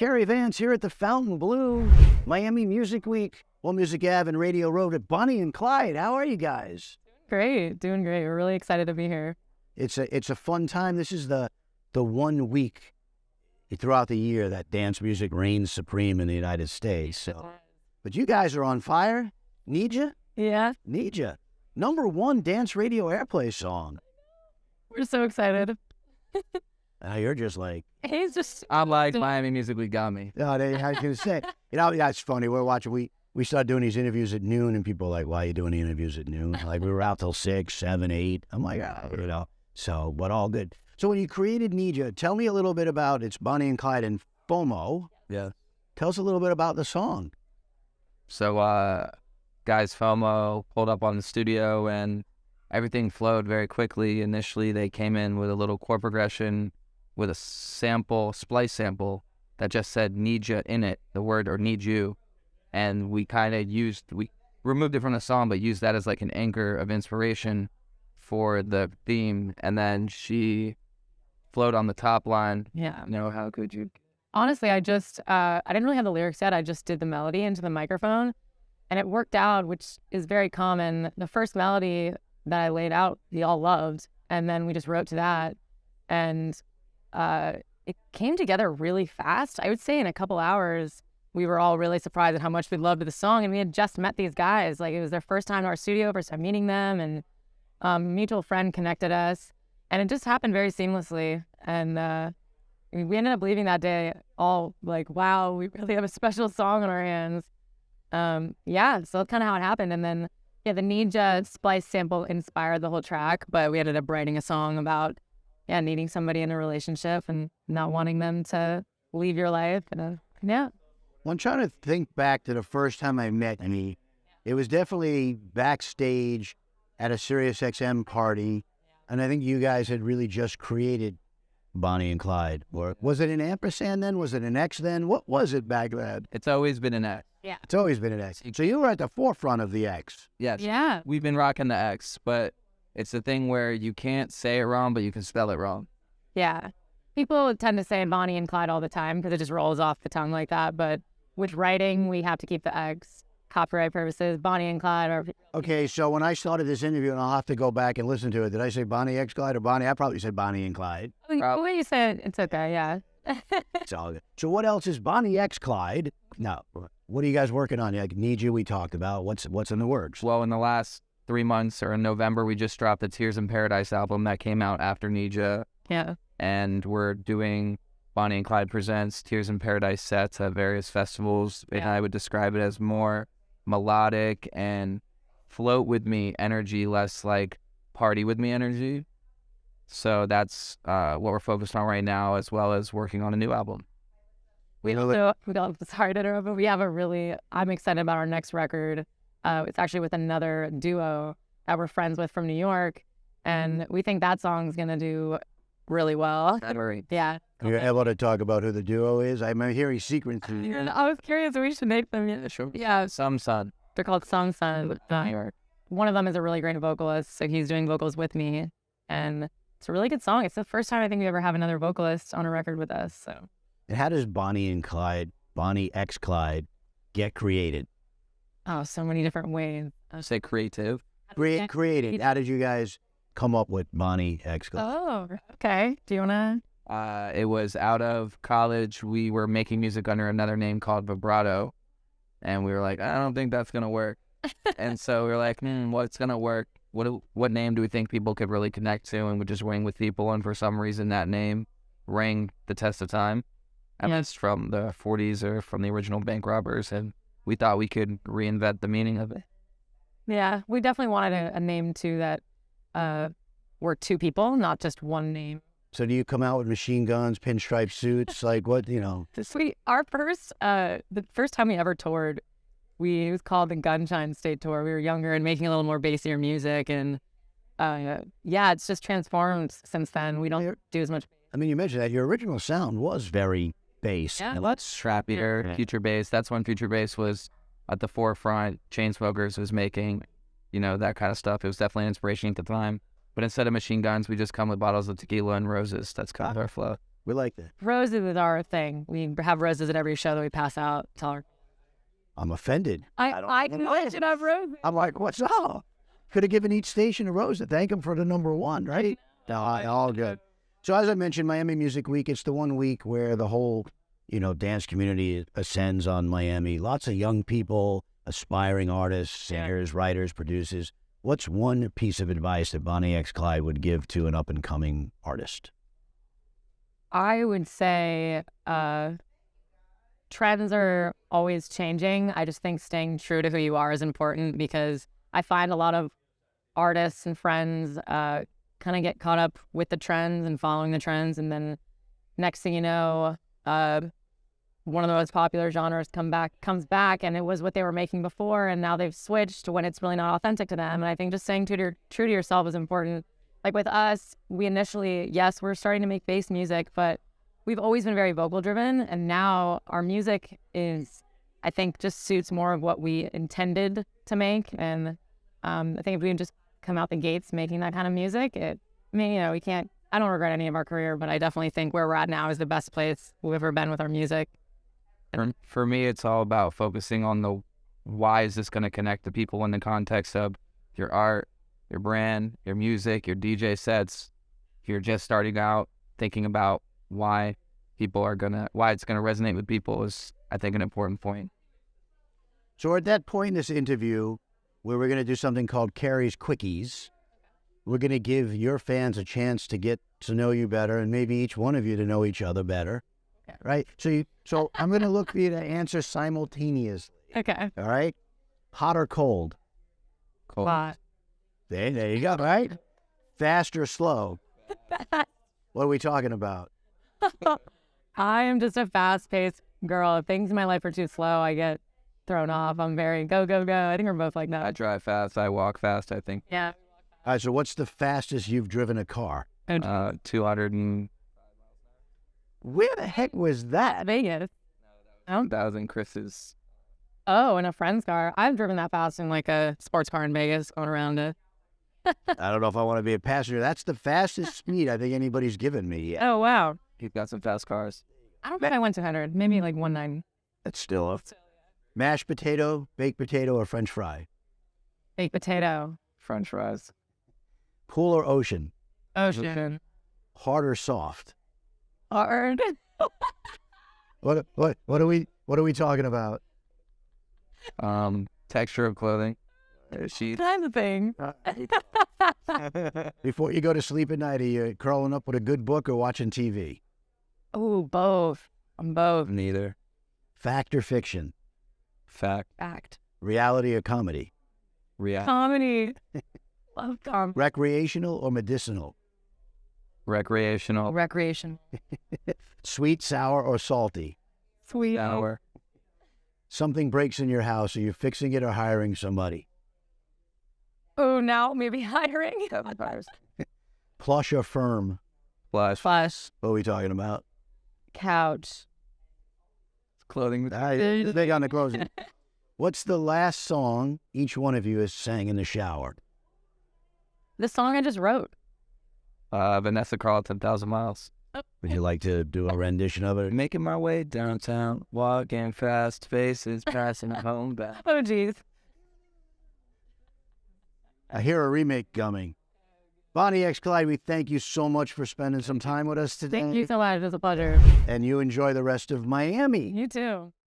Carrie Vance here at the Fountain Blue, Miami Music Week, Well Music Ave and RadioRd at Bonnie and Clyde. How are you guys? Great, doing great. We're really excited to be here. It's a fun time. This is the 1 week throughout the year that dance music reigns supreme in the United States. So, but you guys are on fire. Need ya? Yeah. Need ya. #1 dance radio airplay song. We're so excited. Now you're just like... He's just... I'm like, Miami Music Week got me. No, I was going to say. That's funny. We're watching... We started doing these interviews at noon, and people are like, why are you doing the interviews at noon? Like, we were out till 6, 7, 8. I'm like, So, but all good. So when you created Need Ya, tell me a little bit about... It's Bonnie and Clyde and FOMO. Yeah. Tell us a little bit about the song. So, guys, FOMO pulled up on the studio, and everything flowed very quickly. Initially, they came in with a little chord progression with a splice sample that just said "need ya" in it, the word, or "need you," and we kind of we removed it from the song, but used that as like an anchor of inspiration for the theme, and then she flowed on the top line. Yeah. How could you? Honestly, I didn't really have the lyrics yet. I just did the melody into the microphone, and it worked out, which is very common. The first melody that I laid out, we all loved, and then we just wrote to that, and it came together really fast. I would say in a couple hours, we were all really surprised at how much we loved the song, and we had just met these guys. Like, it was their first time to our studio, first time meeting them, and a mutual friend connected us, and it just happened very seamlessly. And we ended up leaving that day all like, wow, we really have a special song on our hands. So that's kind of how it happened. And then, the Need Ya splice sample inspired the whole track, but we ended up writing a song about needing somebody in a relationship and not wanting them to leave your life. And Well, I'm trying to think back to the first time I met you. It was definitely backstage at a Sirius XM party, and I think you guys had really just created Bonnie and Clyde. Or was it an ampersand then? Was it an X then? What was it back then? It's always been an X. Yeah. It's always been an X. So you were at the forefront of the X. Yes. Yeah. We've been rocking the X, but it's the thing where you can't say it wrong, but you can spell it wrong. Yeah. People tend to say Bonnie and Clyde all the time because it just rolls off the tongue like that. But with writing, we have to keep the X. Copyright purposes, Bonnie and Clyde are... Okay, so when I started this interview, and I'll have to go back and listen to it, did I say Bonnie X Clyde or Bonnie? I probably said Bonnie and Clyde. The way you said it, it's okay, yeah. It's all good. So what else is Bonnie X Clyde? Now, what are you guys working on? Like Need You, we talked about. What's in the works? Well, in the last 3 months, or in November, we just dropped the Tears in Paradise album that came out after Need Ya. Yeah. And we're doing Bonnie and Clyde Presents Tears in Paradise sets at various festivals. And I would describe it as more melodic and float with me energy, less like party with me energy. So that's what we're focused on right now, as well as working on a new album. Sorry to interrupt, but we have I'm excited about our next record. It's actually with another duo that we're friends with from New York, and we think that song's gonna do really well. Yeah. You're able to talk about who the duo is? I'm hearing secrets. I was curious if we should make them. Yeah, sure. Yeah. Some Sun. They're called Song Sun. New York. One of them is a really great vocalist, so he's doing vocals with me, and it's a really good song. It's the first time I think we ever have another vocalist on a record with us. So. And how does Bonnie and Clyde, Bonnie X Clyde, get created? Oh, so many different ways. Say creative. Created. How did you guys come up with Bonnie X Clyde? Oh, okay. Do you want to? It was out of college. We were making music under another name called Vibrato, and we were like, I don't think that's going to work. And so we were like, what's going to work? What name do we think people could really connect to and would just ring with people? And for some reason, that name rang the test of time. And it's from the 40s or from the original bank robbers, and we thought we could reinvent the meaning of it. Yeah, we definitely wanted a name, too, that were two people, not just one name. So do you come out with machine guns, pinstripe suits? Like what, Our the first time we ever toured, it was called the Gunshine State Tour. We were younger and making a little more bassier music, and it's just transformed since then. We don't do as much. I mean, you mentioned that your original sound was very bass. Yeah. Let's trappier, future bass. That's when future bass was at the forefront. Chainsmokers was making, that kind of stuff. It was definitely an inspiration at the time. But instead of machine guns, we just come with bottles of tequila and roses. That's kind of our flow. We like that. Roses is our thing. We have roses at every show that we pass out. Tell her. I'm offended. I should have roses. I'm like, what's up? Could have given each station a rose to thank them for the number one, right? No, all good. So as I mentioned, Miami Music Week, it's the one week where the whole, dance community ascends on Miami. Lots of young people, aspiring artists, singers, writers, producers. What's one piece of advice that Bonnie X Clyde would give to an up-and-coming artist? I would say trends are always changing. I just think staying true to who you are is important, because I find a lot of artists and friends kind of get caught up with the trends and following the trends, and then next thing you know, one of the most popular genres comes back, and it was what they were making before, and now they've switched when it's really not authentic to them. And I think just staying true to yourself is important. Like with us, we initially, yes, we're starting to make bass music, but we've always been very vocal driven, and now our music is, I think, just suits more of what we intended to make. And I think if we just come out the gates making that kind of music, we can't, I don't regret any of our career, but I definitely think where we're at now is the best place we've ever been with our music. For me, it's all about focusing on the why is this going to connect to people in the context of your art, your brand, your music, your DJ sets. If you're just starting out, thinking about why it's going to resonate with people is, I think, an important point. So at that point in this interview, where we're going to do something called CARY's Quickies, we're going to give your fans a chance to get to know you better, and maybe each one of you to know each other better. Right? So I'm going to look for you to answer simultaneously. Okay. All right? Hot or cold? Cool. Hot. There you go, right? Fast or slow? What are we talking about? I am just a fast-paced girl. If things in my life are too slow, I get thrown off. I'm very go, go, go. I think we're both like that. I drive fast. I walk fast, I think. Yeah. All right, so what's the fastest you've driven a car? 200 and... Where the heck was that? Vegas. Oh. 1,000 Chris's. Oh, in a friend's car. I've driven that fast in like a sports car in Vegas, going around it. I don't know if I want to be a passenger. That's the fastest speed I think anybody's given me yet. Oh, wow. He's got some fast cars. I don't think I went 200. Maybe like 190. That's still a mashed potato, baked potato, or French fry. Baked potato. French fries. Pool or ocean? Ocean. Hard or soft? Hard. What are we talking about? Texture of clothing. Sheets. Kind of thing. Before you go to sleep at night, are you curling up with a good book or watching TV? Oh, both. I'm both. Neither. Fact or fiction? Fact. Reality or comedy? Comedy. Love comedy. Recreational or medicinal? Recreational. Recreation. Sweet, sour, or salty? Sweet. Sour. Something breaks in your house. Are you fixing it or hiring somebody? Oh, now maybe hiring. Plush or firm? Flush. What are we talking about? Couch. Clothing. Big on the closing. What's the last song each one of you has sang in the shower? The song I just wrote. Vanessa Carlton, 1,000 Miles. Would you like to do a rendition of it? Making my way downtown, walking fast, faces passing home back. Oh, geez. I hear a remake coming. Bonnie X Clyde, we thank you so much for spending some time with us today. Thank you so much. It was a pleasure. And you enjoy the rest of Miami. You too.